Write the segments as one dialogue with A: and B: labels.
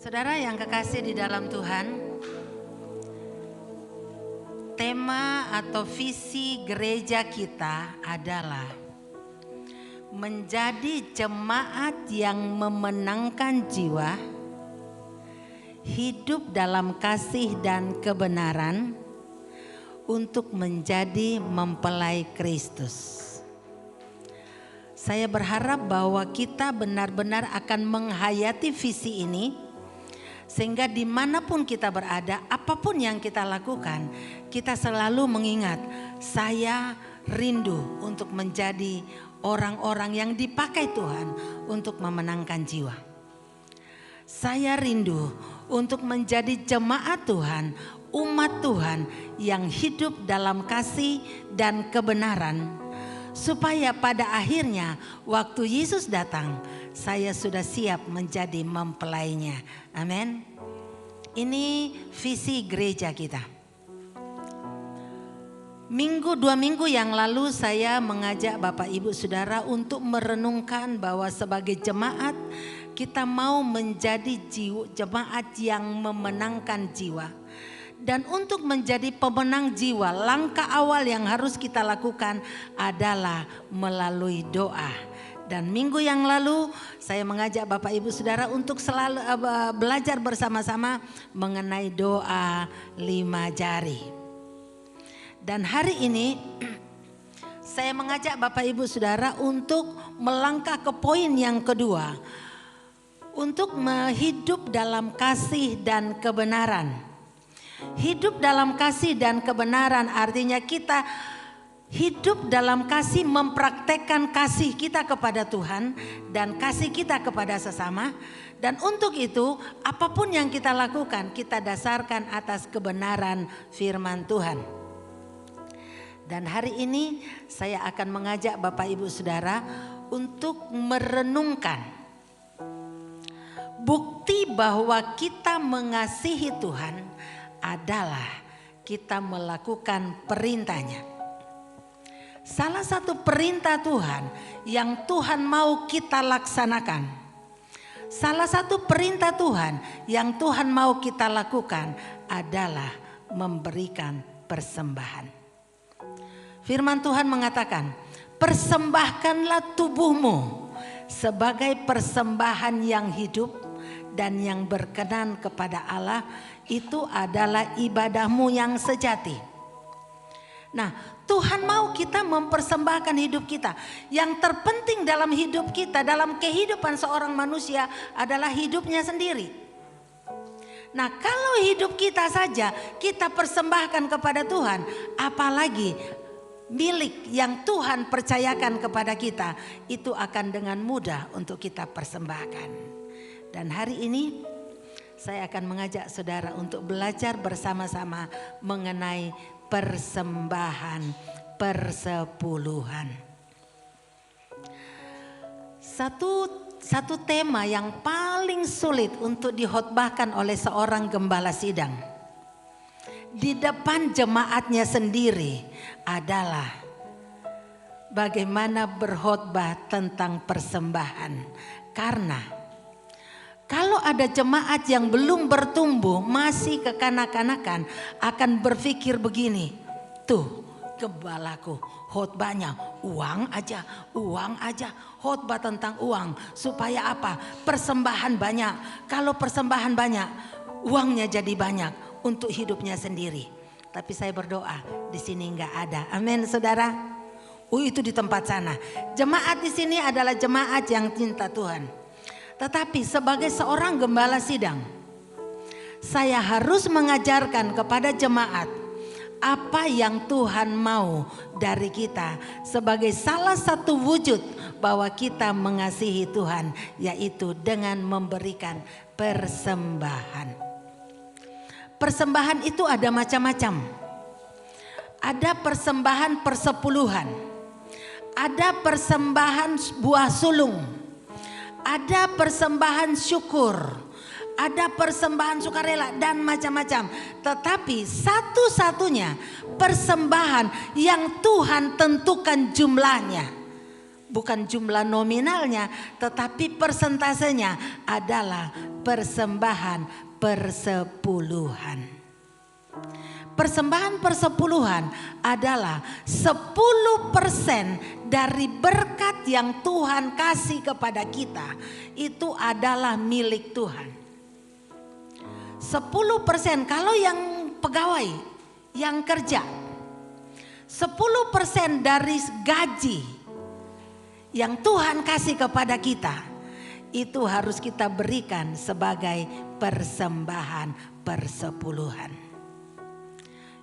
A: Saudara yang kekasih di dalam Tuhan, tema atau visi gereja kita adalah menjadi jemaat yang memenangkan jiwa, hidup dalam kasih dan kebenaran untuk menjadi mempelai Kristus. Saya berharap bahwa kita benar-benar akan menghayati visi ini, sehingga dimanapun kita berada, apapun yang kita lakukan, kita selalu mengingat, saya rindu untuk menjadi orang-orang yang dipakai Tuhan untuk memenangkan jiwa. Saya rindu untuk menjadi jemaat Tuhan, umat Tuhan yang hidup dalam kasih dan kebenaran, supaya pada akhirnya waktu Yesus datang, saya sudah siap menjadi mempelainya. Amin. Ini visi gereja kita. Dua minggu yang lalu saya mengajak Bapak Ibu Saudara untuk merenungkan bahwa sebagai jemaat kita mau menjadi jemaat yang memenangkan jiwa. Dan untuk menjadi pemenang jiwa, langkah awal yang harus kita lakukan adalah melalui doa. Dan minggu yang lalu saya mengajak Bapak Ibu Saudara untuk selalu belajar bersama-sama mengenai doa 5 jari. Dan hari ini saya mengajak Bapak Ibu Saudara untuk melangkah ke poin yang kedua. Untuk hidup dalam kasih dan kebenaran. Hidup dalam kasih dan kebenaran artinya kita hidup dalam kasih, mempraktekkan kasih kita kepada Tuhan dan kasih kita kepada sesama. Dan untuk itu apapun yang kita lakukan kita dasarkan atas kebenaran firman Tuhan. Dan hari ini saya akan mengajak Bapak Ibu Saudara untuk merenungkan bukti bahwa kita mengasihi Tuhan adalah kita melakukan perintahnya. Salah satu perintah Tuhan yang Tuhan mau kita laksanakan, salah satu perintah Tuhan yang Tuhan mau kita lakukan adalah memberikan persembahan. Firman Tuhan mengatakan, persembahkanlah tubuhmu sebagai persembahan yang hidup dan yang berkenan kepada Allah, itu adalah ibadahmu yang sejati. Nah, Tuhan mau kita mempersembahkan hidup kita. Yang terpenting dalam hidup kita, dalam kehidupan seorang manusia adalah hidupnya sendiri. Nah, kalau hidup kita saja kita persembahkan kepada Tuhan, apalagi milik yang Tuhan percayakan kepada kita, itu akan dengan mudah untuk kita persembahkan. Dan hari ini saya akan mengajak saudara untuk belajar bersama-sama mengenai persembahan persepuluhan. Satu tema yang paling sulit untuk dikhotbahkan oleh seorang gembala sidang di depan jemaatnya sendiri adalah bagaimana berkhotbah tentang persembahan. Karena kalau ada jemaat yang belum bertumbuh, masih kekanak-kanakan, akan berpikir begini, tuh gembalaku khotbahnya uang aja, khotbah tentang uang. Supaya apa? Persembahan banyak. Kalau persembahan banyak, uangnya jadi banyak untuk hidupnya sendiri. Tapi saya berdoa di sini nggak ada. Amin, saudara. Itu di tempat sana. Jemaat di sini adalah jemaat yang cinta Tuhan. Tetapi sebagai seorang gembala sidang, saya harus mengajarkan kepada jemaat apa yang Tuhan mau dari kita sebagai salah satu wujud bahwa kita mengasihi Tuhan, yaitu dengan memberikan persembahan. Persembahan itu ada macam-macam. Ada persembahan persepuluhan, ada persembahan buah sulung, ada persembahan syukur, ada persembahan sukarela dan macam-macam. Tetapi satu-satunya persembahan yang Tuhan tentukan jumlahnya, bukan jumlah nominalnya, tetapi persentasenya adalah persembahan persepuluhan. Persembahan persepuluhan adalah 10% dari berkat yang Tuhan kasih kepada kita. Itu adalah milik Tuhan. 10% kalau yang pegawai, yang kerja. 10% dari gaji yang Tuhan kasih kepada kita, itu harus kita berikan sebagai persembahan persepuluhan.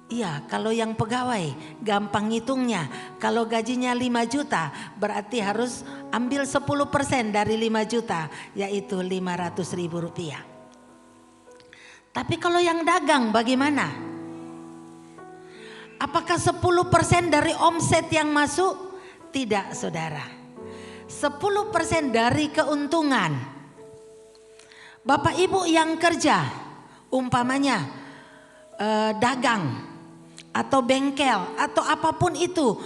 A: Iya, kalau yang pegawai gampang ngitungnya. Kalau gajinya 5 juta berarti harus ambil 10% dari 5 juta, yaitu 500.000 rupiah. Tapi kalau yang dagang bagaimana? Apakah 10% dari omset yang masuk? Tidak, saudara. 10% dari keuntungan. Bapak ibu yang kerja, umpamanya dagang atau bengkel atau apapun itu,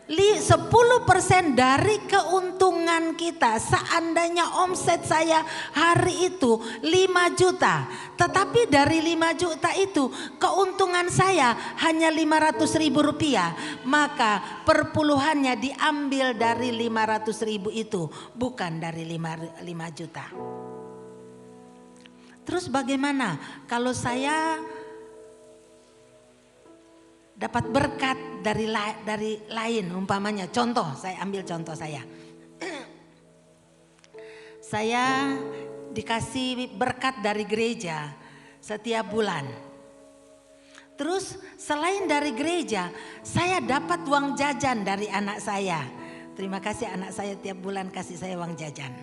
A: 10% dari keuntungan kita. Seandainya omset saya hari itu 5 juta, tetapi dari 5 juta itu keuntungan saya hanya 500.000 rupiah, maka perpuluhannya diambil dari 500.000 itu, bukan dari 5 juta. Terus bagaimana kalau saya dapat berkat dari lain, umpamanya contoh, saya ambil contoh saya. Saya dikasih berkat dari gereja setiap bulan. Terus selain dari gereja, saya dapat uang jajan dari anak saya. Terima kasih, anak saya tiap bulan kasih saya uang jajan.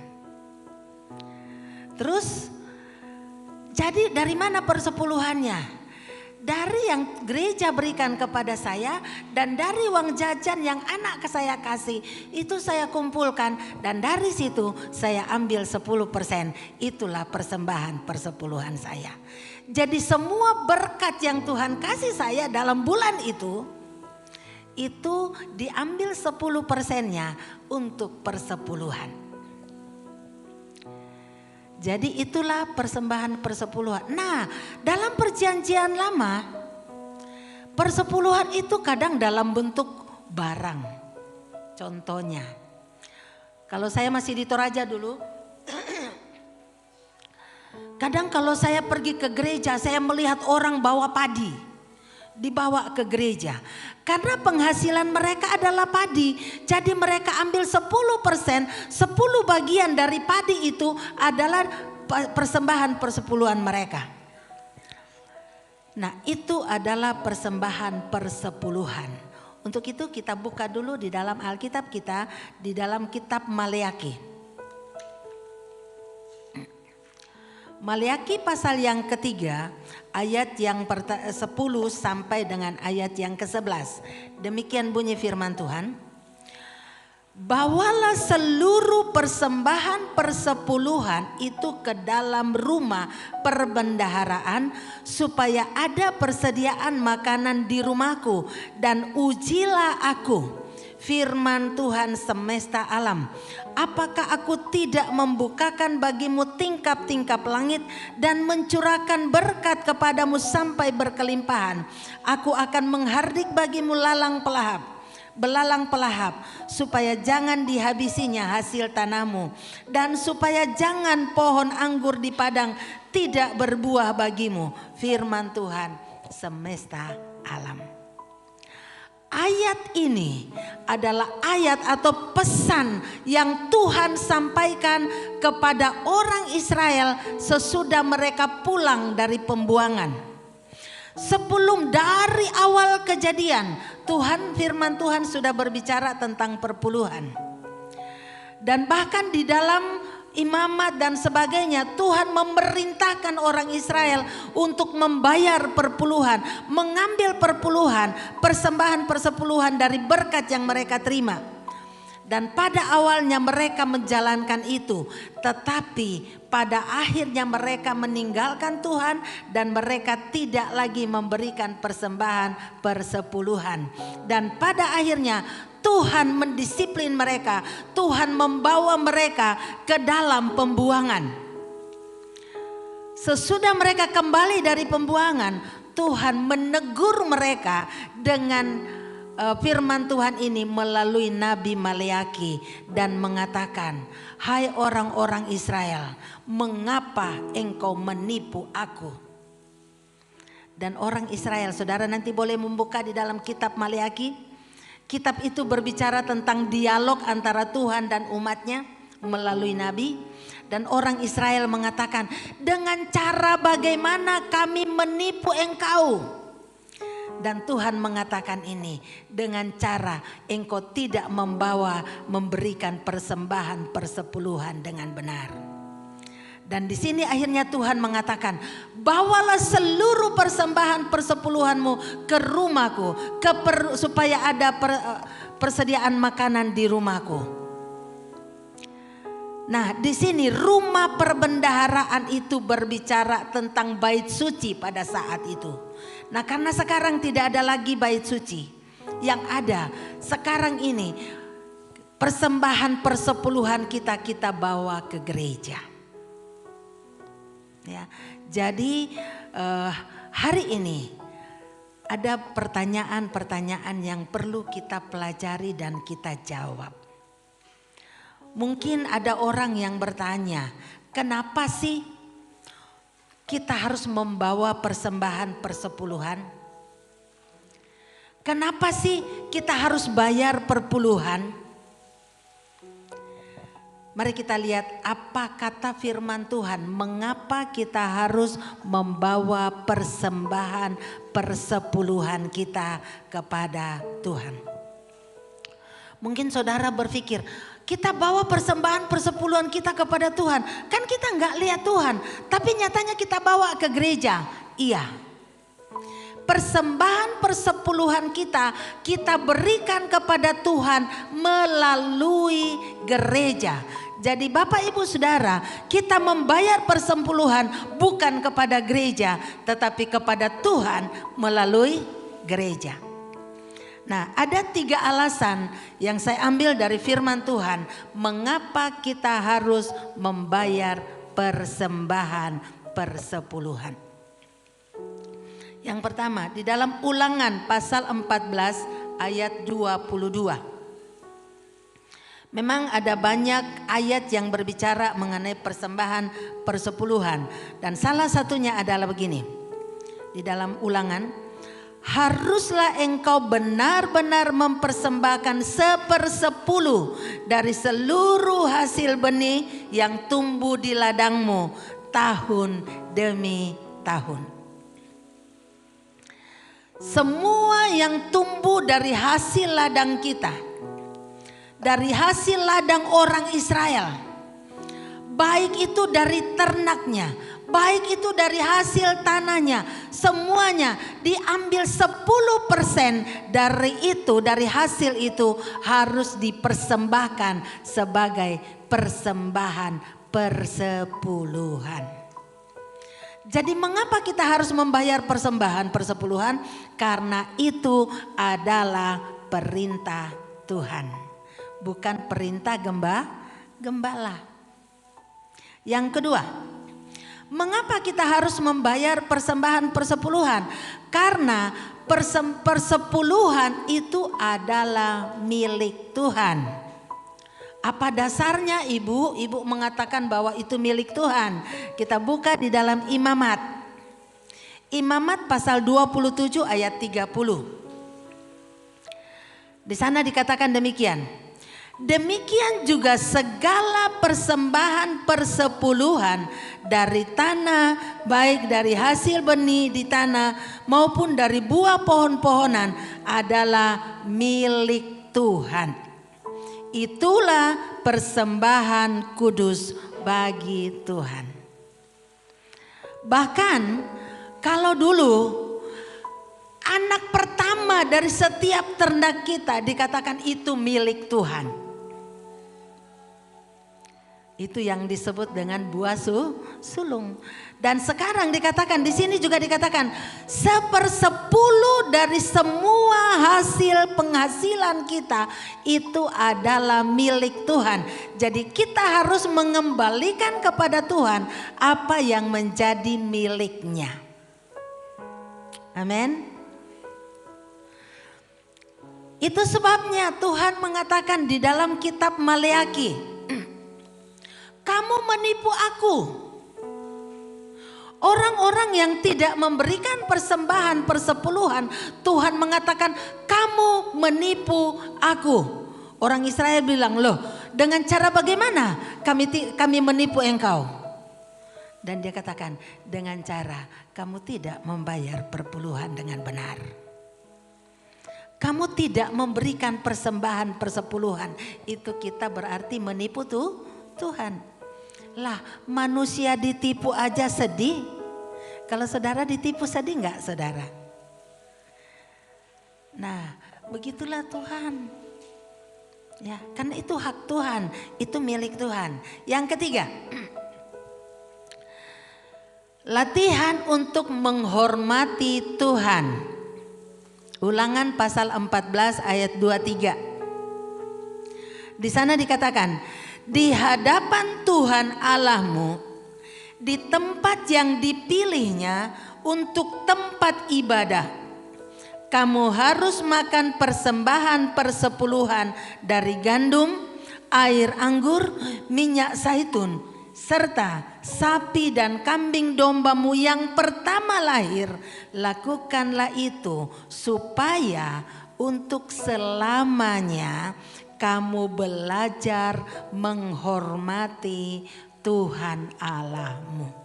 A: Terus jadi dari mana persepuluhannya? Dari yang gereja berikan kepada saya dan dari uang jajan yang anak saya kasih, itu saya kumpulkan dan dari situ saya ambil 10%. Itulah persembahan persepuluhan saya. Jadi semua berkat yang Tuhan kasih saya dalam bulan itu diambil 10%-nya untuk persepuluhan. Jadi itulah persembahan persepuluhan. Nah, dalam perjanjian lama, persepuluhan itu kadang dalam bentuk barang. Contohnya, kalau saya masih di Toraja dulu, kadang kalau saya pergi ke gereja, saya melihat orang bawa padi, dibawa ke gereja. Karena penghasilan mereka adalah padi, jadi mereka ambil 10%, 10 bagian dari padi itu adalah persembahan persepuluhan mereka. Nah, itu adalah persembahan persepuluhan. Untuk itu kita buka dulu di dalam Alkitab kita, di dalam kitab Maleakhi. Maleakhi pasal yang ketiga, ayat yang 10 sampai dengan ayat yang ke-11. Demikian bunyi firman Tuhan. Bawalah seluruh persembahan persepuluhan itu ke dalam rumah perbendaharaan, supaya ada persediaan makanan di rumahku, dan ujilah aku, firman Tuhan semesta alam. Apakah aku tidak membukakan bagimu tingkap-tingkap langit dan mencurahkan berkat kepadamu sampai berkelimpahan? Aku akan menghardik bagimu belalang pelahap, supaya jangan dihabisinya hasil tanahmu, dan supaya jangan pohon anggur di padang tidak berbuah bagimu, firman Tuhan semesta alam. Ayat ini adalah ayat atau pesan yang Tuhan sampaikan kepada orang Israel sesudah mereka pulang dari pembuangan. Sebelum dari awal kejadian, firman Tuhan sudah berbicara tentang perpuluhan. Dan bahkan di dalam imamat dan sebagainya, Tuhan memerintahkan orang Israel untuk membayar perpuluhan, mengambil perpuluhan, persembahan persepuluhan dari berkat yang mereka terima. Dan pada awalnya mereka menjalankan itu, tetapi pada akhirnya mereka meninggalkan Tuhan dan mereka tidak lagi memberikan persembahan persepuluhan. Dan pada akhirnya Tuhan mendisiplin mereka, Tuhan membawa mereka ke dalam pembuangan. Sesudah mereka kembali dari pembuangan, Tuhan menegur mereka dengan firman Tuhan ini melalui Nabi Maleaki dan mengatakan, "Hai orang-orang Israel, mengapa engkau menipu aku?" Dan orang Israel, saudara nanti boleh membuka di dalam kitab Maleaki. Kitab itu berbicara tentang dialog antara Tuhan dan umatnya melalui nabi. Dan orang Israel mengatakan, dengan cara bagaimana kami menipu engkau? Dan Tuhan mengatakan ini, dengan cara engkau tidak memberikan persembahan persepuluhan dengan benar. Dan di sini akhirnya Tuhan mengatakan, bawalah seluruh persembahan persepuluhanmu ke rumahku, supaya ada persediaan makanan di rumahku. Nah, di sini rumah perbendaharaan itu berbicara tentang bait suci pada saat itu. Nah, karena sekarang tidak ada lagi bait suci, yang ada sekarang ini persembahan persepuluhan kita bawa ke gereja. Ya, jadi hari ini ada pertanyaan-pertanyaan yang perlu kita pelajari dan kita jawab. Mungkin ada orang yang bertanya, kenapa sih kita harus membawa persembahan persepuluhan? Kenapa sih kita harus bayar perpuluhan? Mari kita lihat apa kata firman Tuhan, mengapa kita harus membawa persembahan persepuluhan kita kepada Tuhan. Mungkin saudara berpikir, kita bawa persembahan persepuluhan kita kepada Tuhan, kan kita nggak lihat Tuhan, tapi nyatanya kita bawa ke gereja. Iya, persembahan persepuluhan kita berikan kepada Tuhan melalui gereja. Jadi Bapak Ibu Saudara, kita membayar persepuluhan bukan kepada gereja, tetapi kepada Tuhan melalui gereja. Nah, ada 3 alasan yang saya ambil dari firman Tuhan, mengapa kita harus membayar persembahan persepuluhan. Yang pertama, di dalam Ulangan pasal 14 ayat 22. Memang ada banyak ayat yang berbicara mengenai persembahan persepuluhan, dan salah satunya adalah begini. Di dalam Ulangan, haruslah engkau benar-benar mempersembahkan 1/10 dari seluruh hasil benih yang tumbuh di ladangmu tahun demi tahun. Semua yang tumbuh dari hasil ladang kita, dari hasil ladang orang Israel, baik itu dari ternaknya, baik itu dari hasil tanahnya, semuanya diambil 10% dari itu, dari hasil itu harus dipersembahkan sebagai persembahan persepuluhan. Jadi mengapa kita harus membayar persembahan persepuluhan? Karena itu adalah perintah Tuhan, bukan perintah gembala. Yang kedua, mengapa kita harus membayar persembahan persepuluhan? Karena persepuluhan itu adalah milik Tuhan. Apa dasarnya ibu? Ibu mengatakan bahwa itu milik Tuhan. Kita buka di dalam Imamat. Imamat pasal 27 ayat 30. Di sana dikatakan demikian. Demikian juga segala persembahan persepuluhan dari tanah, baik dari hasil benih di tanah maupun dari buah pohon-pohonan adalah milik Tuhan. Itulah persembahan kudus bagi Tuhan. Bahkan kalau dulu anak pertama dari setiap ternak kita dikatakan itu milik Tuhan. Itu yang disebut dengan buah sulung. Dan sekarang dikatakan, di sini juga dikatakan 1/10 dari semua hasil penghasilan kita itu adalah milik Tuhan. Jadi kita harus mengembalikan kepada Tuhan apa yang menjadi miliknya. Amin. Itu sebabnya Tuhan mengatakan di dalam kitab Maleaki, kamu menipu aku. Orang-orang yang tidak memberikan persembahan persepuluhan, Tuhan mengatakan kamu menipu aku. Orang Israel bilang, loh dengan cara bagaimana kami menipu engkau? Dan dia katakan, dengan cara kamu tidak membayar perpuluhan dengan benar. Kamu tidak memberikan persembahan persepuluhan. Itu kita berarti menipu Tuhan. Lah manusia ditipu aja sedih. Kalau saudara ditipu sedih enggak saudara? Nah begitulah Tuhan. Ya, karena itu hak Tuhan, itu milik Tuhan. Yang ketiga, latihan untuk menghormati Tuhan. Ulangan pasal 14 ayat 23. Di sana dikatakan, di hadapan Tuhan Allahmu, di tempat yang dipilihnya untuk tempat ibadah, kamu harus makan persembahan persepuluhan dari gandum, air anggur, minyak zaitun, serta sapi dan kambing dombamu yang pertama lahir. Lakukanlah itu supaya untuk selamanya kamu belajar menghormati Tuhan Allahmu.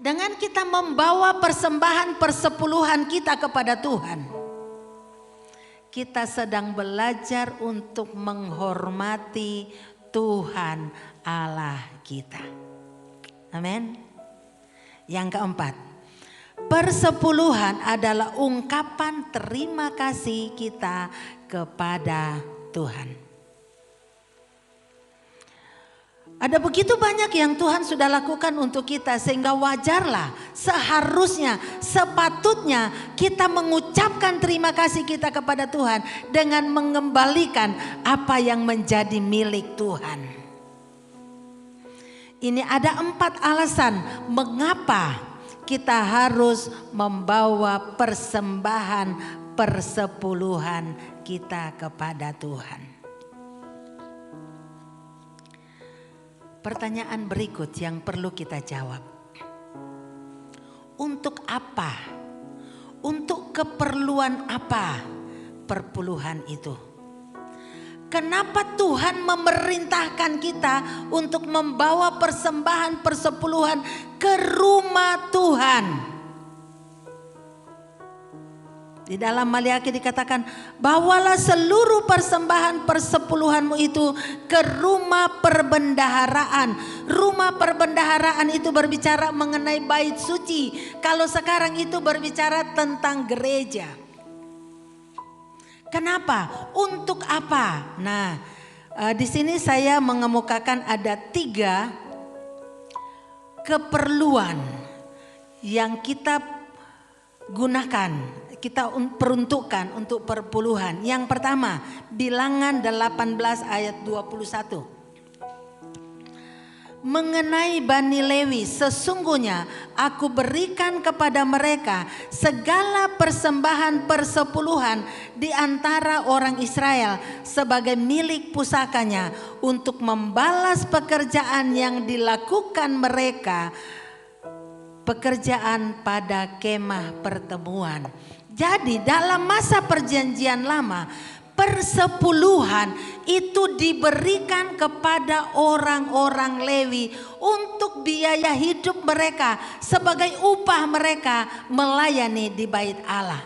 A: Dengan kita membawa persembahan persepuluhan kita kepada Tuhan, kita sedang belajar untuk menghormati Tuhan Allah kita. Amin. Yang keempat, persepuluhan adalah ungkapan terima kasih kita kepada Tuhan. Ada begitu banyak yang Tuhan sudah lakukan untuk kita, sehingga wajarlah, seharusnya, sepatutnya kita mengucapkan terima kasih kita kepada Tuhan dengan mengembalikan apa yang menjadi milik Tuhan. Ini ada 4 alasan mengapa kita harus membawa persembahan persepuluhan kita kepada Tuhan. Pertanyaan berikut yang perlu kita jawab. Untuk apa? Untuk keperluan apa perpuluhan itu? Kenapa Tuhan memerintahkan kita untuk membawa persembahan persepuluhan ke rumah Tuhan? Di dalam Maleaki dikatakan, bawalah seluruh persembahan persepuluhanmu itu ke rumah perbendaharaan. Rumah perbendaharaan itu berbicara mengenai bait suci. Kalau sekarang itu berbicara tentang gereja. Kenapa? Untuk apa? Nah, di sini saya mengemukakan ada 3 keperluan yang kita gunakan, kita peruntukkan untuk perpuluhan. Yang pertama, Bilangan 18 ayat 21. Mengenai Bani Lewi, sesungguhnya aku berikan kepada mereka segala persembahan persepuluhan di antara orang Israel sebagai milik pusakanya untuk membalas pekerjaan yang dilakukan mereka, pekerjaan pada kemah pertemuan. Jadi dalam masa perjanjian lama, persepuluhan itu diberikan kepada orang-orang Lewi untuk biaya hidup mereka sebagai upah mereka melayani di bait Allah.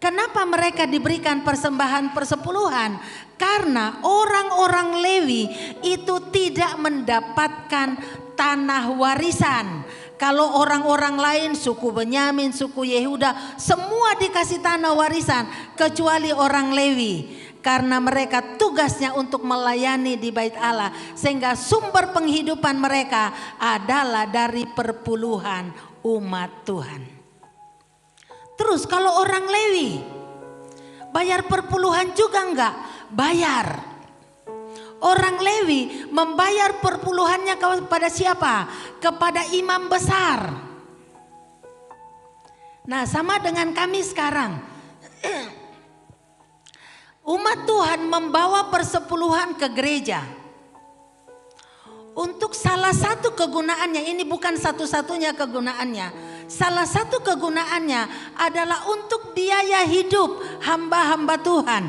A: Kenapa mereka diberikan persembahan persepuluhan? Karena orang-orang Lewi itu tidak mendapatkan tanah warisan. Kalau orang-orang lain, suku Benyamin, suku Yehuda, semua dikasih tanah warisan kecuali orang Lewi. Karena mereka tugasnya untuk melayani di bait Allah, sehingga sumber penghidupan mereka adalah dari perpuluhan umat Tuhan. Terus kalau orang Lewi, bayar perpuluhan juga enggak? Bayar. Orang Lewi membayar perpuluhannya kepada siapa? Kepada imam besar. Nah, sama dengan kami sekarang. Umat Tuhan membawa persepuluhan ke gereja. Untuk salah satu kegunaannya, ini bukan satu-satunya kegunaannya. Salah satu kegunaannya adalah untuk biaya hidup hamba-hamba Tuhan.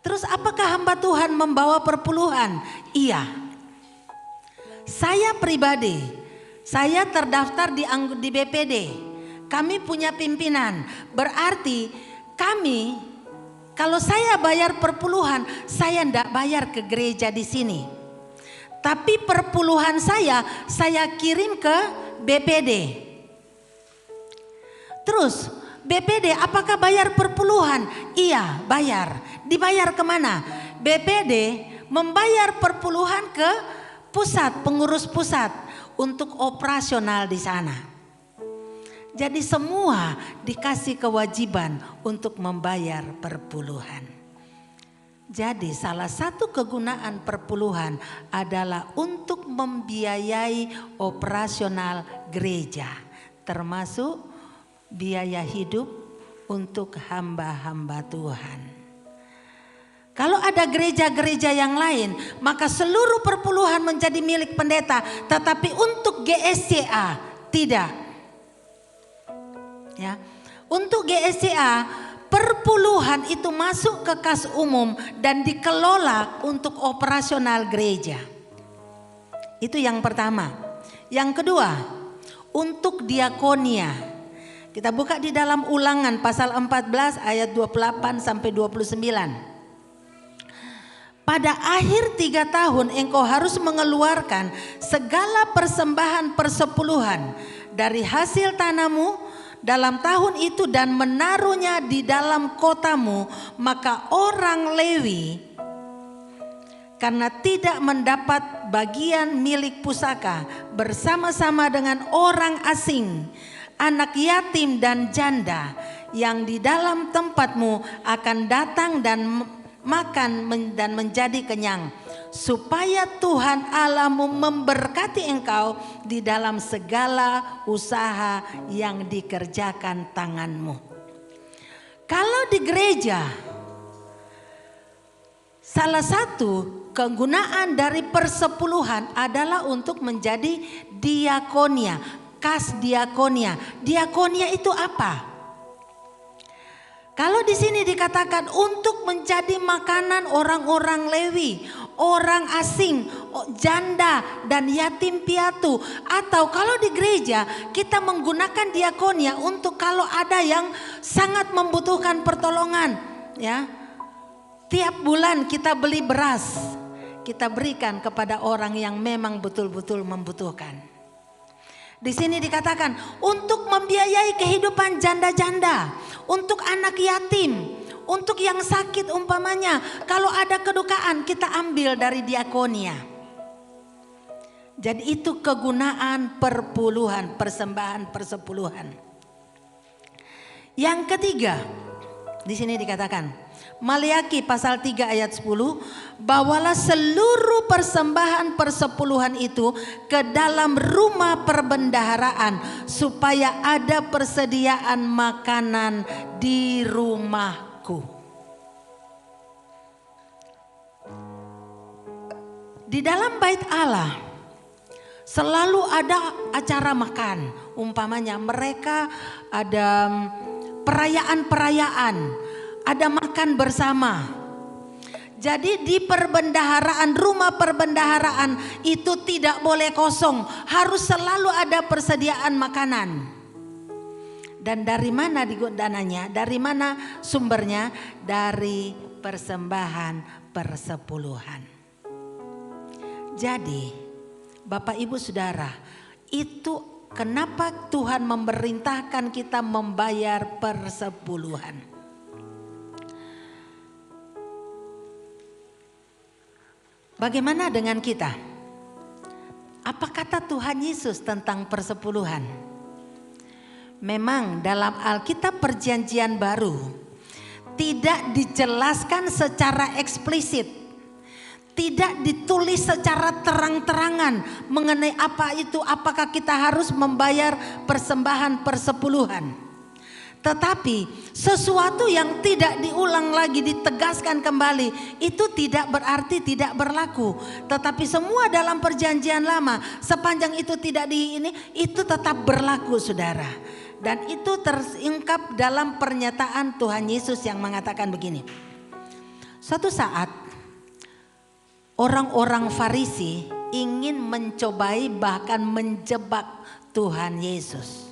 A: Terus apakah hamba Tuhan membawa perpuluhan? Iya. Saya pribadi, saya terdaftar di BPD. Kami punya pimpinan. Berarti kami, kalau saya bayar perpuluhan, saya tidak bayar ke gereja di sini. Tapi perpuluhan saya kirim ke BPD. Terus BPD apakah bayar perpuluhan? Iya, bayar. Dibayar kemana? BPD membayar perpuluhan ke pusat, pengurus pusat untuk operasional di sana. Jadi semua dikasih kewajiban untuk membayar perpuluhan. Jadi salah satu kegunaan perpuluhan adalah untuk membiayai operasional gereja. Termasuk biaya hidup untuk hamba-hamba Tuhan. Kalau ada gereja-gereja yang lain, maka seluruh perpuluhan menjadi milik pendeta. Tetapi untuk GSCA tidak. Ya, untuk GSCA perpuluhan itu masuk ke kas umum dan dikelola untuk operasional gereja. Itu yang pertama. Yang kedua, untuk diakonia. Kita buka di dalam Ulangan pasal 14 ayat 28 sampai 29. Pada akhir 3 tahun engkau harus mengeluarkan segala persembahan persepuluhan dari hasil tanahmu dalam tahun itu dan menaruhnya di dalam kotamu, maka orang Lewi karena tidak mendapat bagian milik pusaka bersama-sama dengan orang asing, anak yatim dan janda yang di dalam tempatmu akan datang dan makan dan menjadi kenyang, supaya Tuhan Allahmu memberkati engkau di dalam segala usaha yang dikerjakan tanganmu. Kalau di gereja, salah satu kegunaan dari persepuluhan adalah untuk menjadi diakonia, kas diakonia. Diakonia itu apa? Kalau di sini dikatakan untuk menjadi makanan orang-orang Lewi, orang asing, janda dan yatim piatu. Atau kalau di gereja kita menggunakan diakonia untuk kalau ada yang sangat membutuhkan pertolongan, ya. Tiap bulan kita beli beras, kita berikan kepada orang yang memang betul-betul membutuhkan. Di sini dikatakan untuk membiayai kehidupan janda-janda, untuk anak yatim, untuk yang sakit umpamanya. Kalau ada kedukaan kita ambil dari diakonia. Jadi itu kegunaan perpuluhan, persembahan persepuluhan. Yang ketiga, di sini dikatakan Maliaki pasal 3 ayat 10, bawalah seluruh persembahan persepuluhan itu ke dalam rumah perbendaharaan supaya ada persediaan makanan di rumahku. Di dalam bait Allah selalu ada acara makan. Umpamanya mereka ada perayaan-perayaan, ada makan bersama. Jadi di perbendaharaan, rumah perbendaharaan itu tidak boleh kosong. Harus selalu ada persediaan makanan. Dan dari mana dananya? Dari mana sumbernya? Dari persembahan persepuluhan. Jadi Bapak Ibu Saudara, itu kenapa Tuhan memerintahkan kita membayar persepuluhan. Bagaimana dengan kita? Apa kata Tuhan Yesus tentang persepuluhan? Memang dalam Alkitab Perjanjian Baru tidak dijelaskan secara eksplisit, tidak ditulis secara terang-terangan mengenai apa itu, apakah kita harus membayar persembahan persepuluhan. Tetapi sesuatu yang tidak diulang lagi, ditegaskan kembali, itu tidak berarti tidak berlaku. Tetapi semua dalam Perjanjian Lama, sepanjang itu tidak itu tetap berlaku, saudara. Dan itu terungkap dalam pernyataan Tuhan Yesus yang mengatakan begini. Suatu saat orang-orang Farisi ingin mencobai, bahkan menjebak Tuhan Yesus.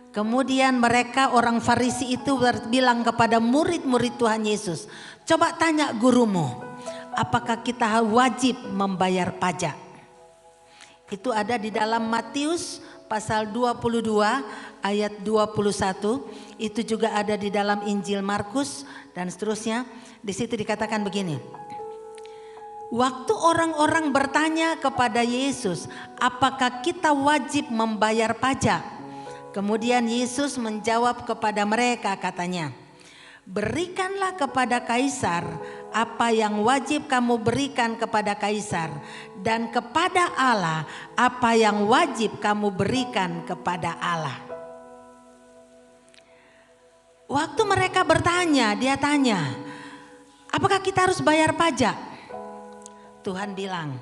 A: Kemudian mereka, orang Farisi itu bilang kepada murid-murid Tuhan Yesus, coba tanya gurumu, apakah kita wajib membayar pajak? Itu ada di dalam Matius pasal 22 ayat 21. Itu juga ada di dalam Injil Markus dan seterusnya. Di situ dikatakan begini. Waktu orang-orang bertanya kepada Yesus, apakah kita wajib membayar pajak? Kemudian Yesus menjawab kepada mereka, katanya, berikanlah kepada Kaisar apa yang wajib kamu berikan kepada Kaisar, dan kepada Allah apa yang wajib kamu berikan kepada Allah. Waktu mereka bertanya, dia tanya, apakah kita harus bayar pajak? Tuhan bilang,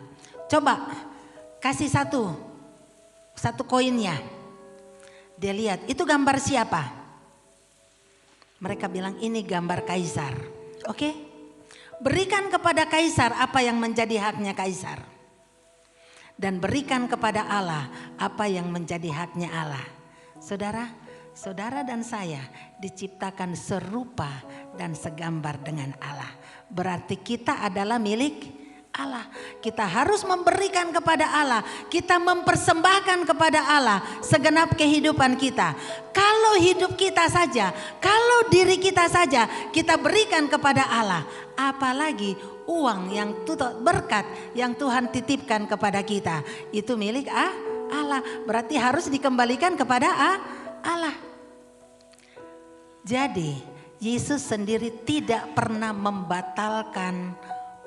A: coba kasih satu koinnya. Dia lihat, itu gambar siapa? Mereka bilang, ini gambar Kaisar. Oke? Berikan kepada Kaisar apa yang menjadi haknya Kaisar. Dan berikan kepada Allah apa yang menjadi haknya Allah. Saudara dan saya diciptakan serupa dan segambar dengan Allah. Berarti kita adalah milik Allah. Kita harus memberikan kepada Allah. Kita mempersembahkan kepada Allah segenap kehidupan kita. Kalau hidup kita saja, kalau diri kita saja kita berikan kepada Allah, apalagi uang yang berkat yang Tuhan titipkan kepada kita, itu milik Allah. Berarti harus dikembalikan kepada Allah. Jadi Yesus sendiri tidak pernah membatalkan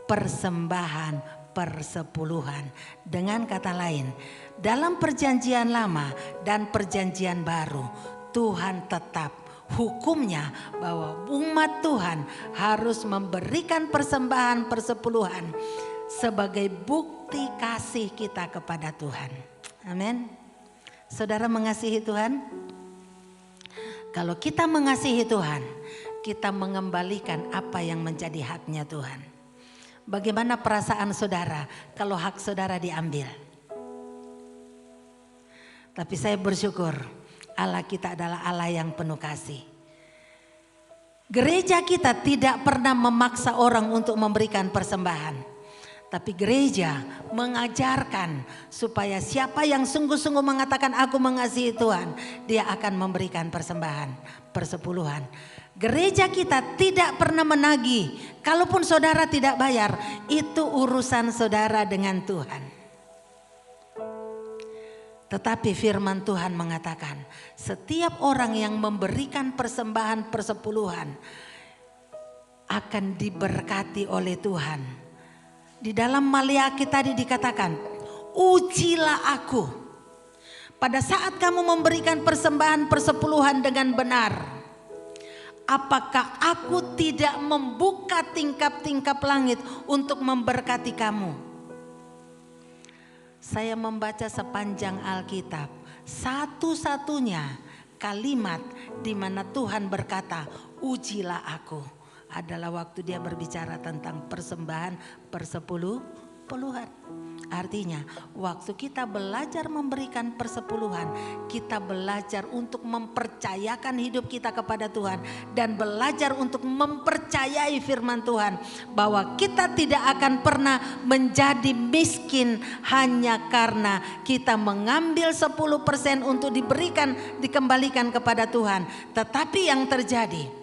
A: persembahan persepuluhan. Dengan kata lain, dalam Perjanjian Lama dan Perjanjian Baru, Tuhan tetap hukumnya bahwa umat Tuhan harus memberikan persembahan persepuluhan sebagai bukti kasih kita kepada Tuhan. Amin. Saudara mengasihi Tuhan? Kalau kita mengasihi Tuhan, kita mengembalikan apa yang menjadi haknya Tuhan. Bagaimana perasaan saudara kalau hak saudara diambil? Tapi saya bersyukur Allah kita adalah Allah yang penuh kasih. Gereja kita tidak pernah memaksa orang untuk memberikan persembahan. Tapi gereja mengajarkan supaya siapa yang sungguh-sungguh mengatakan aku mengasihi Tuhan, dia akan memberikan persembahan persepuluhan. Gereja kita tidak pernah menagih. Kalaupun saudara tidak bayar, itu urusan saudara dengan Tuhan. Tetapi firman Tuhan mengatakan, setiap orang yang memberikan persembahan persepuluhan akan diberkati oleh Tuhan. Di dalam Maliaki tadi dikatakan, ujilah aku. Pada saat kamu memberikan persembahan persepuluhan dengan benar, apakah aku tidak membuka tingkap-tingkap langit untuk memberkati kamu? Saya membaca sepanjang Alkitab, satu-satunya kalimat di mana Tuhan berkata, ujilah aku, adalah waktu dia berbicara tentang persembahan persepuluhan. Artinya waktu kita belajar memberikan persepuluhan, kita belajar untuk mempercayakan hidup kita kepada Tuhan. Dan belajar untuk mempercayai firman Tuhan. Bahwa kita tidak akan pernah menjadi miskin hanya karena kita mengambil 10% untuk dikembalikan kepada Tuhan. Tetapi yang terjadi,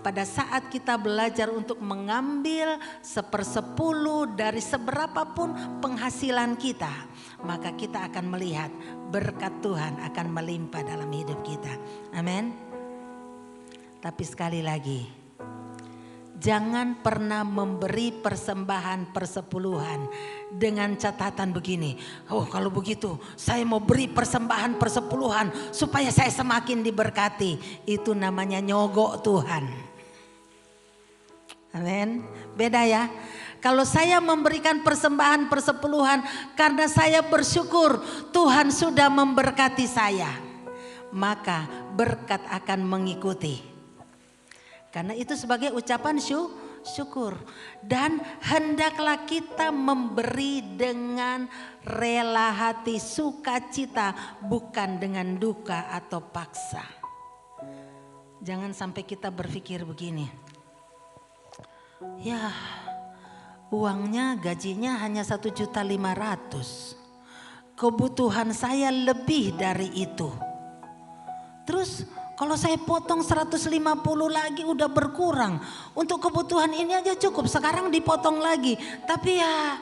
A: pada saat kita belajar untuk mengambil 1/10 dari seberapapun penghasilan kita, maka kita akan melihat berkat Tuhan akan melimpah dalam hidup kita. Amin. Tapi sekali lagi, jangan pernah memberi persembahan persepuluhan dengan catatan begini. Oh, kalau begitu saya mau beri persembahan persepuluhan supaya saya semakin diberkati. Itu namanya nyogok Tuhan. Amin. Beda ya. Kalau saya memberikan persembahan persepuluhan karena saya bersyukur Tuhan sudah memberkati saya, maka berkat akan mengikuti. Karena itu sebagai ucapan syukur. Dan hendaklah kita memberi dengan rela hati, sukacita, bukan dengan duka atau paksa. Jangan sampai kita berpikir begini. Ya, uangnya gajinya hanya 1.500.000. Kebutuhan saya lebih dari itu. Terus kalau saya potong 150 lagi udah berkurang. Untuk kebutuhan ini aja cukup, sekarang dipotong lagi. Tapi ya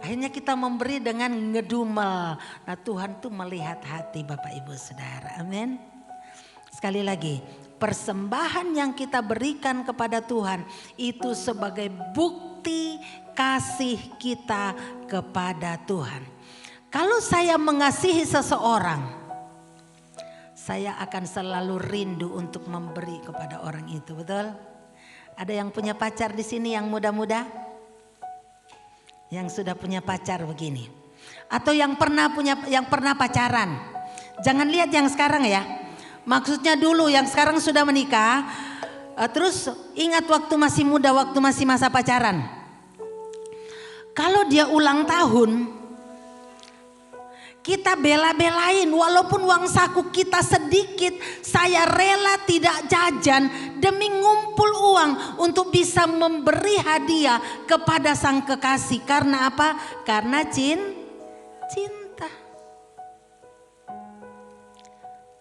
A: akhirnya kita memberi dengan ngedumel. Nah, Tuhan tuh melihat hati Bapak Ibu Saudara. Amin. Sekali lagi, persembahan yang kita berikan kepada Tuhan itu sebagai bukti kasih kita kepada Tuhan. Kalau saya mengasihi seseorang, saya akan selalu rindu untuk memberi kepada orang itu, betul? Ada yang punya pacar di sini yang muda-muda? Yang sudah punya pacar begini. Atau yang pernah pacaran. Jangan lihat yang sekarang ya. Maksudnya dulu yang sekarang sudah menikah. Terus ingat waktu masih muda, waktu masih masa pacaran. Kalau dia ulang tahun, kita bela-belain walaupun uang saku kita sedikit, saya rela tidak jajan demi ngumpul uang untuk bisa memberi hadiah kepada sang kekasih. Karena apa? Karena cinta.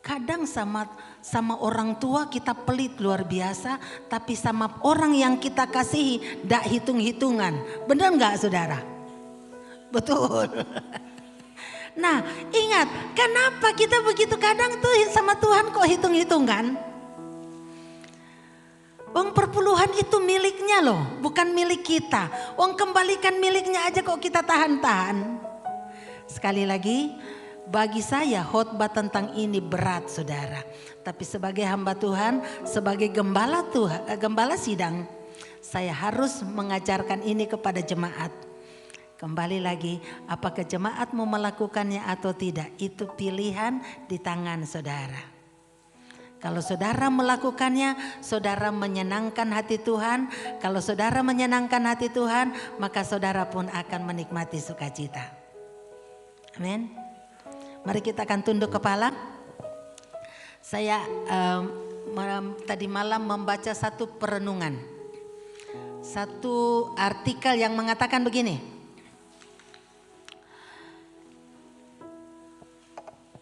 A: Kadang sama orang tua kita pelit luar biasa, tapi sama orang yang kita kasihi ndak hitung-hitungan. Benar nggak saudara? Betul. Nah, ingat, kenapa kita begitu kadang tuh sama Tuhan kok hitung-hitungan? Uang perpuluhan itu miliknya loh, bukan milik kita. Uang kembalikan miliknya aja kok kita tahan-tahan. Sekali lagi, bagi saya khotbah tentang ini berat saudara. Tapi sebagai hamba Tuhan, sebagai gembala sidang, saya harus mengajarkan ini kepada jemaat. Kembali lagi, apakah jemaat mau melakukannya atau tidak, itu pilihan di tangan saudara. Kalau saudara melakukannya, saudara menyenangkan hati Tuhan. Kalau saudara menyenangkan hati Tuhan, maka saudara pun akan menikmati sukacita. Amin. Mari kita akan tunduk kepala. Saya tadi malam membaca satu perenungan. Satu artikel yang mengatakan begini.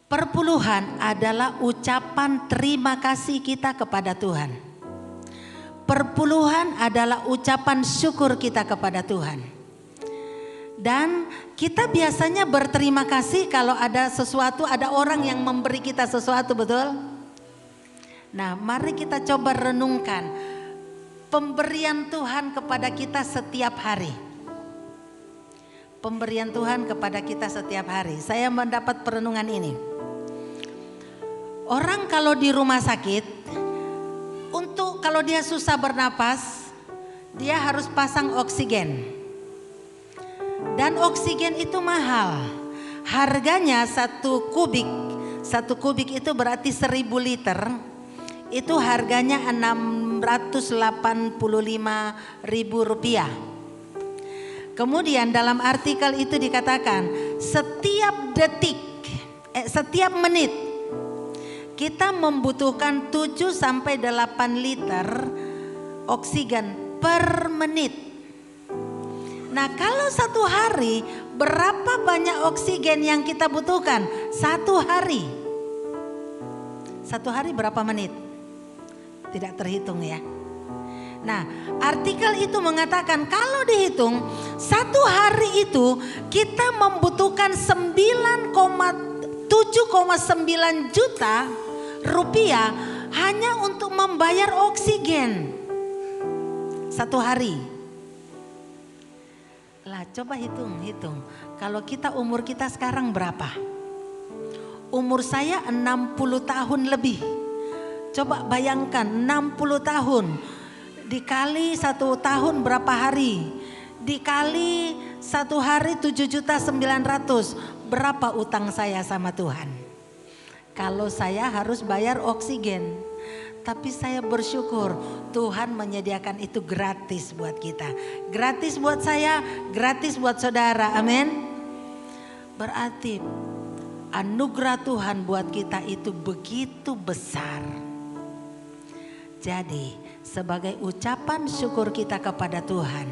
A: Perpuluhan adalah ucapan terima kasih kita kepada Tuhan. Perpuluhan adalah ucapan syukur kita kepada Tuhan. Dan kita biasanya berterima kasih kalau ada sesuatu, ada orang yang memberi kita sesuatu, betul? Nah, mari kita coba renungkan pemberian Tuhan kepada kita setiap hari. Pemberian Tuhan kepada kita setiap hari. Saya mendapat perenungan ini. Orang kalau di rumah sakit, kalau dia susah bernapas, dia harus pasang oksigen. Dan oksigen itu mahal. Harganya satu kubik itu berarti 1.000 liter. Itu harganya Rp685.000. Kemudian dalam artikel itu dikatakan setiap menit kita membutuhkan 7 sampai 8 liter oksigen per menit. Nah, kalau satu hari berapa banyak oksigen yang kita butuhkan? Satu hari berapa menit? Tidak terhitung ya. Nah, artikel itu mengatakan kalau dihitung satu hari itu kita membutuhkan 7,9 juta rupiah hanya untuk membayar oksigen satu hari. Lah coba hitung. Kalau umur kita sekarang berapa? Umur saya 60 tahun lebih. Coba bayangkan 60 tahun. Dikali 1 tahun berapa hari? Dikali 1 hari 7.900.000. Berapa utang saya sama Tuhan? Kalau saya harus bayar oksigen. Tapi saya bersyukur Tuhan menyediakan itu gratis buat kita. Gratis buat saya, gratis buat saudara. Amin. Berarti anugerah Tuhan buat kita itu begitu besar. Jadi sebagai ucapan syukur kita kepada Tuhan,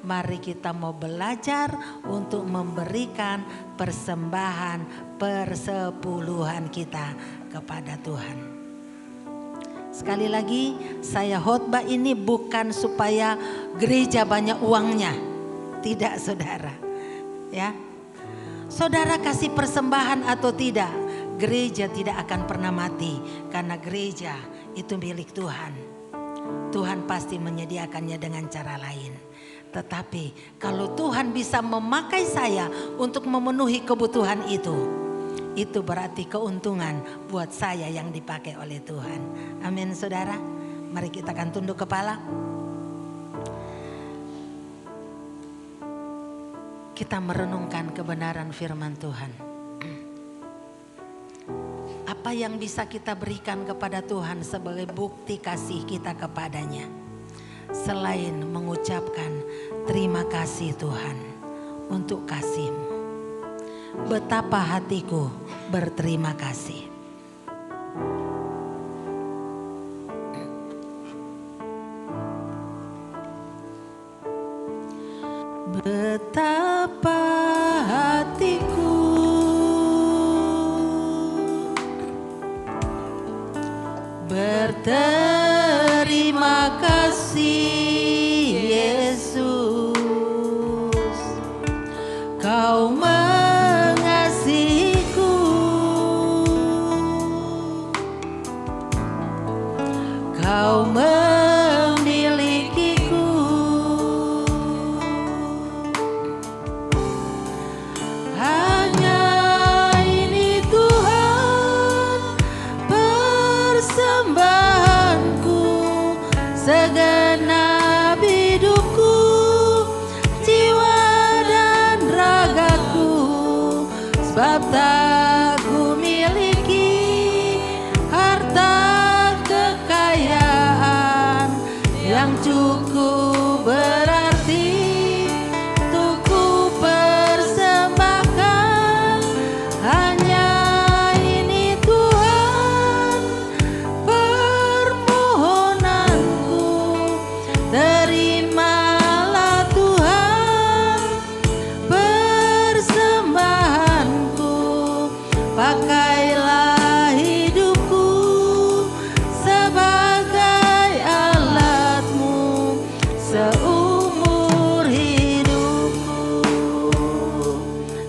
A: mari kita mau belajar untuk memberikan persembahan persepuluhan kita kepada Tuhan. Sekali lagi saya khotbah ini bukan supaya gereja banyak uangnya. Tidak saudara. Ya, saudara kasih persembahan atau tidak, gereja tidak akan pernah mati. Karena gereja itu milik Tuhan. Tuhan pasti menyediakannya dengan cara lain. Tetapi kalau Tuhan bisa memakai saya untuk memenuhi kebutuhan itu berarti keuntungan buat saya yang dipakai oleh Tuhan. Amin saudara. Mari kita akan tunduk kepala. Kita merenungkan kebenaran firman Tuhan. Apa yang bisa kita berikan kepada Tuhan sebagai bukti kasih kita kepadanya? Selain mengucapkan terima kasih Tuhan untuk kasih-Mu. Betapa hatiku berterima kasih. Betapa hatiku berterima kasih Yesus, Kau mengasihiku, Kau memilikiku. Hanya ini Tuhan persembahanku, segenap hidupku, jiwa dan ragaku. Sebab tak ku miliki harta kekayaan yang cukup berarti untuk ku persembahkan. Hanya ini Tuhan permohonanku, terimalah Tuhan persembahanku. Pakailah hidupku sebagai alat-Mu seumur hidupku.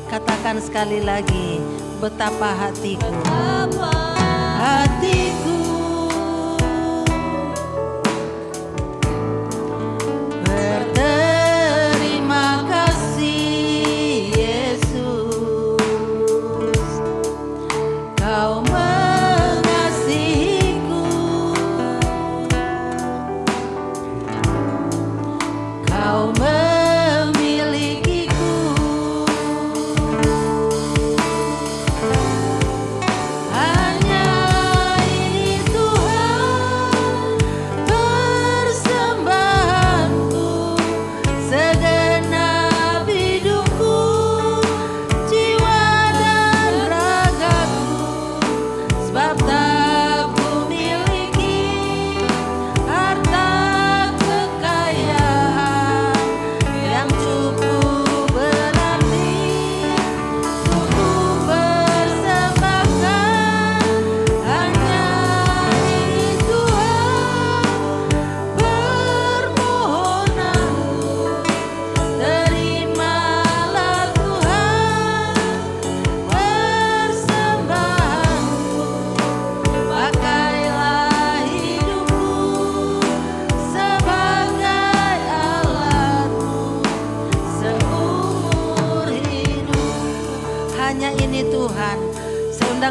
A: Katakan sekali lagi, betapa hatiku, hatiku berterima kasih Yesus, Kau mengasihiku, Kau memilikiku. Hanya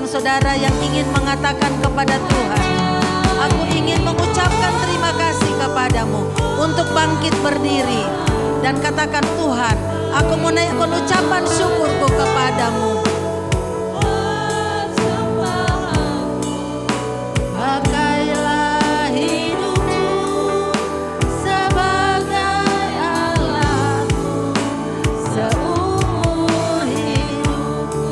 A: sedang saudara yang ingin mengatakan kepada Tuhan, aku ingin mengucapkan terima kasih kepadamu, untuk bangkit berdiri dan katakan, Tuhan, aku menaikkan ucapan syukurku kepadamu. Pakailah hidupku sebagai alatmu seumur hidupku.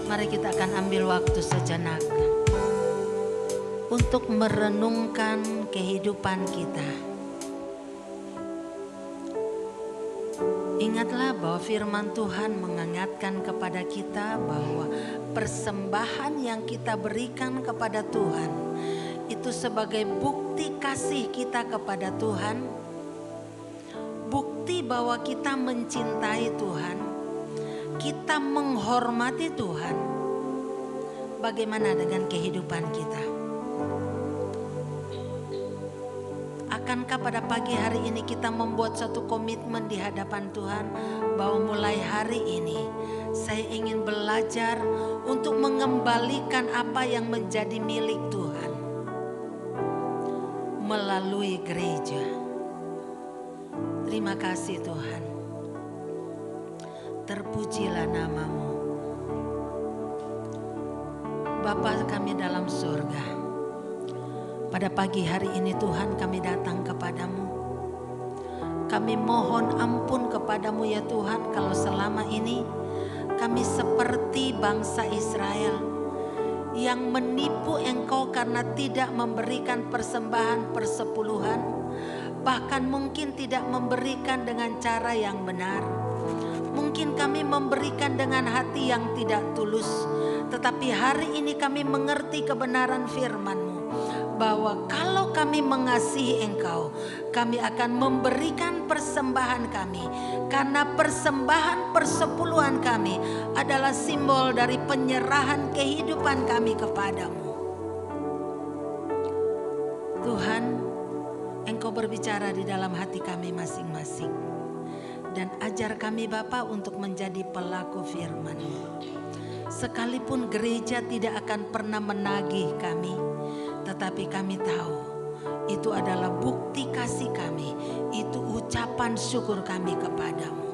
A: Mari kita akan ambil waktu sejenak untuk merenungkan kehidupan kita. Ingatlah bahwa firman Tuhan mengingatkan kepada kita bahwa persembahan yang kita berikan kepada Tuhan itu sebagai bukti kasih kita kepada Tuhan, bukti bahwa kita mencintai Tuhan, kita menghormati Tuhan. Bagaimana dengan kehidupan kita? Akankah pada pagi hari ini kita membuat satu komitmen di hadapan Tuhan bahwa mulai hari ini saya ingin belajar untuk mengembalikan apa yang menjadi milik Tuhan melalui gereja. Terima kasih Tuhan. Terpujilah nama-Mu. Bapa kami dalam surga, pada pagi hari ini Tuhan kami datang kepadamu. Kami mohon ampun kepadamu ya Tuhan, kalau selama ini kami seperti bangsa Israel yang menipu Engkau karena tidak memberikan persembahan persepuluhan, bahkan mungkin tidak memberikan dengan cara yang benar. Mungkin kami memberikan dengan hati yang tidak tulus, tetapi hari ini kami mengerti kebenaran firman-Mu bahwa kalau kami mengasihi Engkau, kami akan memberikan persembahan kami, karena persembahan persepuluhan kami adalah simbol dari penyerahan kehidupan kami kepadamu. Tuhan, Engkau berbicara di dalam hati kami masing-masing, dan ajar kami Bapa untuk menjadi pelaku firman-Mu. Sekalipun gereja tidak akan pernah menagih kami, tetapi kami tahu itu adalah bukti kasih kami, itu ucapan syukur kami kepadamu.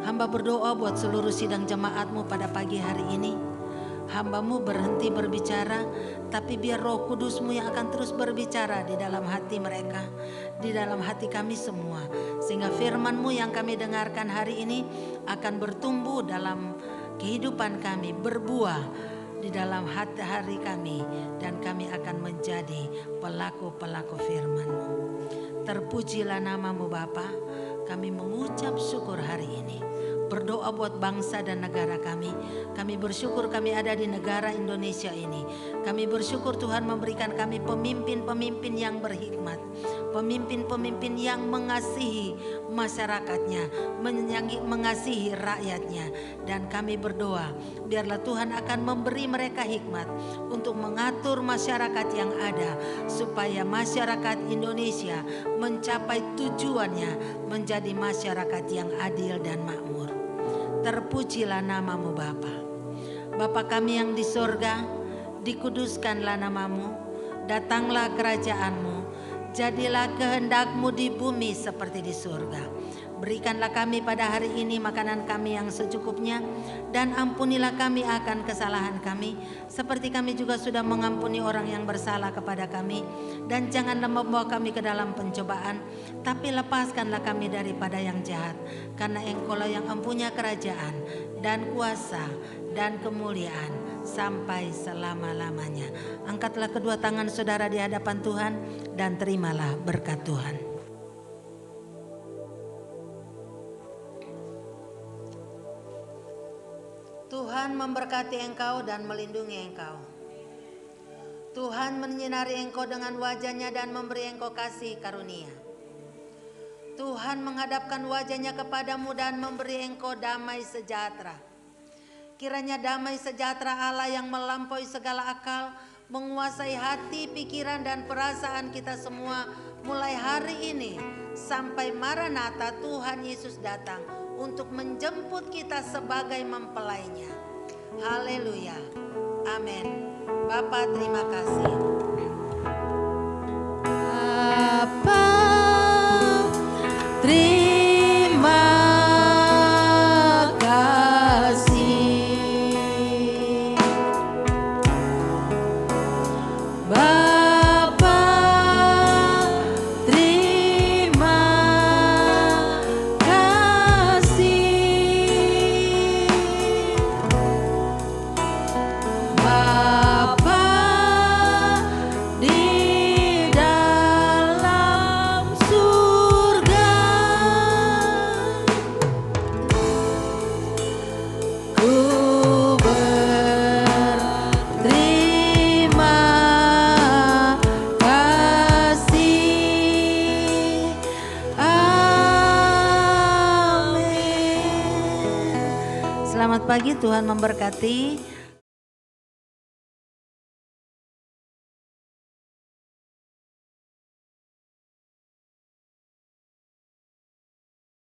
A: Hamba berdoa buat seluruh sidang jemaat-Mu pada pagi hari ini. Hamba-Mu berhenti berbicara, tapi biar Roh Kudus-Mu yang akan terus berbicara di dalam hati mereka, di dalam hati kami semua, sehingga firman-Mu yang kami dengarkan hari ini akan bertumbuh dalam kehidupan kami, berbuah di dalam hati-hari kami, dan kami akan menjadi pelaku-pelaku firman-Mu. Terpujilah nama-Mu Bapa. Kami mengucap syukur hari ini. Berdoa buat bangsa dan negara kami. Kami bersyukur kami ada di negara Indonesia ini. Kami bersyukur Tuhan memberikan kami pemimpin-pemimpin yang berhikmat, pemimpin-pemimpin yang mengasihi masyarakatnya, mengasihi rakyatnya. Dan kami berdoa biarlah Tuhan akan memberi mereka hikmat untuk mengatur masyarakat yang ada, supaya masyarakat Indonesia mencapai tujuannya menjadi masyarakat yang adil dan makmur. Terpujilah nama-Mu Bapa. Bapa kami yang di sorga, dikuduskanlah nama-Mu, datanglah kerajaan-Mu, jadilah kehendak-Mu di bumi seperti di surga. Berikanlah kami pada hari ini makanan kami yang secukupnya, dan ampunilah kami akan kesalahan kami, seperti kami juga sudah mengampuni orang yang bersalah kepada kami. Dan janganlah membawa kami ke dalam pencobaan, tapi lepaskanlah kami daripada yang jahat. Karena Engkau-lah yang mempunyai kerajaan dan kuasa dan kemuliaan sampai selama-lamanya. Angkatlah kedua tangan saudara di hadapan Tuhan dan terimalah berkat Tuhan. Tuhan memberkati engkau dan melindungi engkau. Tuhan menyinari engkau dengan wajah-Nya dan memberi engkau kasih karunia. Tuhan menghadapkan wajah-Nya kepadamu dan memberi engkau damai sejahtera. Kiranya damai sejahtera Allah yang melampaui segala akal menguasai hati, pikiran, dan perasaan kita semua mulai hari ini sampai Maranatha Tuhan Yesus datang untuk menjemput kita sebagai mempelainya. Haleluya. Amin. Bapa, terima kasih. Bapa, terima kasih. Bapa, terima kasih. Bapa di dalam surga, ku berterima kasih. Amin. Selamat pagi, Tuhan memberkati.